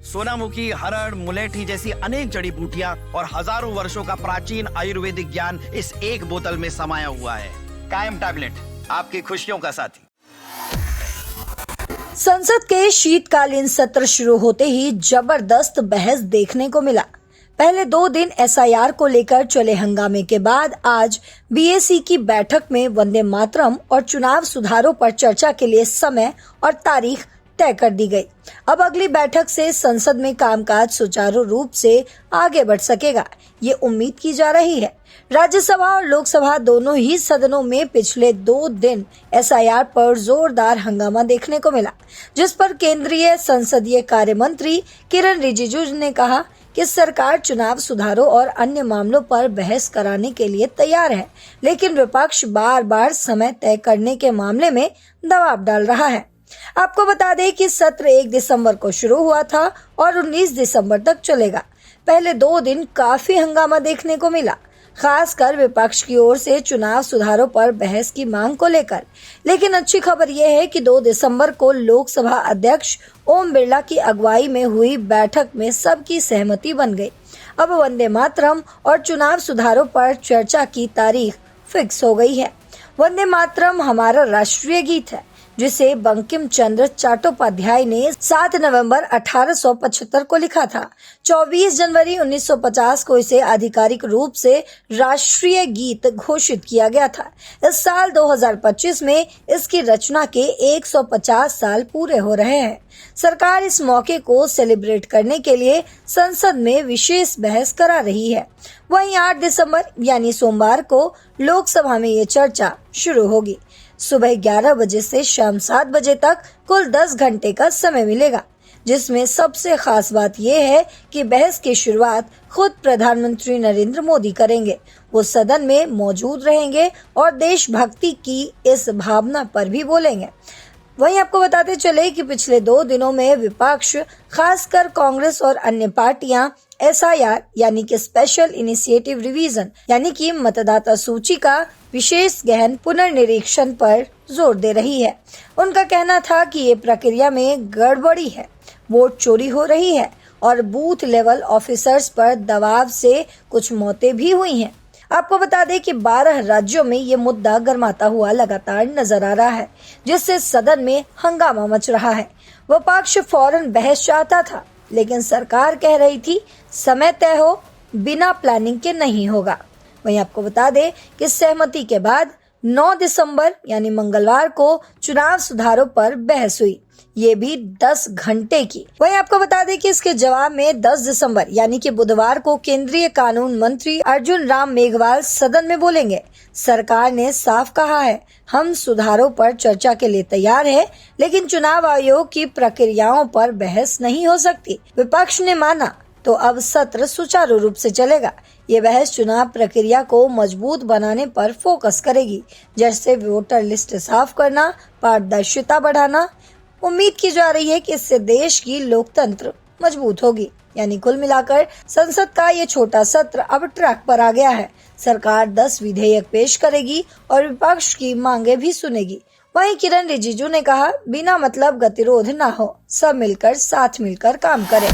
सोनामुखी, हरड़, मुलेठी जैसी अनेक जड़ी बूटियां और हजारों वर्षों का प्राचीन आयुर्वेदिक ज्ञान इस एक बोतल में समाया हुआ है। कायम टैबलेट, आपकी खुशियों का साथी। संसद के शीतकालीन सत्र शुरू होते ही जबरदस्त बहस देखने को मिला। पहले 2 दिन एसआईआर को लेकर चले हंगामे के बाद आज बीएसी की बैठक में वंदे मातरम और चुनाव सुधारों पर चर्चा के लिए समय और तारीख तय कर दी गई। अब अगली बैठक से संसद में कामकाज सुचारू रूप से आगे बढ़ सकेगा, ये उम्मीद की जा रही है। राज्यसभा और लोकसभा दोनों ही सदनों में पिछले 2 दिन एसआईआर पर जोरदार हंगामा देखने को मिला, जिस पर केंद्रीय संसदीय कार्य मंत्री किरण रिजिजू ने कहा कि सरकार चुनाव सुधारों और अन्य मामलों पर बहस कराने के लिए तैयार है, लेकिन विपक्ष बार बार समय तय करने के मामले में दबाव डाल रहा है। आपको बता दें कि सत्र 1 दिसंबर को शुरू हुआ था और 19 दिसंबर तक चलेगा। पहले 2 दिन काफी हंगामा देखने को मिला, खासकर विपक्ष की ओर से चुनाव सुधारों पर बहस की मांग को लेकर। लेकिन अच्छी खबर यह है कि 2 दिसंबर को लोकसभा अध्यक्ष ओम बिरला की अगुवाई में हुई बैठक में सबकी सहमति बन गई। अब वंदे मातरम और चुनाव सुधारों पर चर्चा की तारीख फिक्स हो गई है। वंदे मातरम हमारा राष्ट्रीय गीत है, जिसे बंकिम चंद्र चट्टोपाध्याय ने 7 नवंबर 1875 को लिखा था। 24 जनवरी 1950 को इसे आधिकारिक रूप से राष्ट्रीय गीत घोषित किया गया था। इस साल 2025 में इसकी रचना के 150 साल पूरे हो रहे हैं। सरकार इस मौके को सेलिब्रेट करने के लिए संसद में विशेष बहस करा रही है। वहीं 8 दिसंबर यानी सोमवार को लोकसभा में ये चर्चा शुरू होगी। सुबह 11 बजे से शाम 7 बजे तक कुल 10 घंटे का समय मिलेगा, जिसमें सबसे खास बात यह है कि बहस की शुरुआत खुद प्रधानमंत्री नरेंद्र मोदी करेंगे। वो सदन में मौजूद रहेंगे और देशभक्ति की इस भावना पर भी बोलेंगे। वहीं आपको बताते चले कि पिछले 2 दिनों में विपक्ष, खासकर कांग्रेस और अन्य पार्टियां एसआईआर यानी कि स्पेशल इनिशिएटिव रिवीजन यानी कि मतदाता सूची का विशेष गहन पुनर्निरीक्षण पर जोर दे रही है। उनका कहना था कि ये प्रक्रिया में गड़बड़ी है, वोट चोरी हो रही है और बूथ लेवल ऑफिसर्स पर दबाव से कुछ मौतें भी हुई हैं। आपको बता दें कि 12 राज्यों में ये मुद्दा गरमाता हुआ लगातार नजर आ रहा है, जिससे सदन में हंगामा मच रहा है। विपक्ष फौरन बहस चाहता था, लेकिन सरकार कह रही थी समय तय हो, बिना प्लानिंग के नहीं होगा। वहीं आपको बता दें कि सहमति के बाद 9 दिसंबर यानी मंगलवार को चुनाव सुधारों पर बहस हुई, ये भी 10 घंटे की। वहीं आपको बता दें कि इसके जवाब में 10 दिसंबर यानी कि बुधवार को केंद्रीय कानून मंत्री अर्जुन राम मेघवाल सदन में बोलेंगे। सरकार ने साफ कहा है, हम सुधारों पर चर्चा के लिए तैयार है, लेकिन चुनाव आयोग की प्रक्रियाओं पर बहस नहीं हो सकती। विपक्ष ने माना तो अब सत्र सुचारू रूप से चलेगा। ये बहस चुनाव प्रक्रिया को मजबूत बनाने पर फोकस करेगी, जैसे वोटर लिस्ट साफ करना, पारदर्शिता बढ़ाना। उम्मीद की जा रही है कि इससे देश की लोकतंत्र मजबूत होगी। यानी कुल मिलाकर संसद का ये छोटा सत्र अब ट्रैक पर आ गया है। सरकार 10 विधेयक पेश करेगी और विपक्ष की मांगे भी सुनेगी। वहीं किरण रिजिजू ने कहा, बिना मतलब गतिरोध ना हो, सब मिलकर साथ मिलकर काम करें।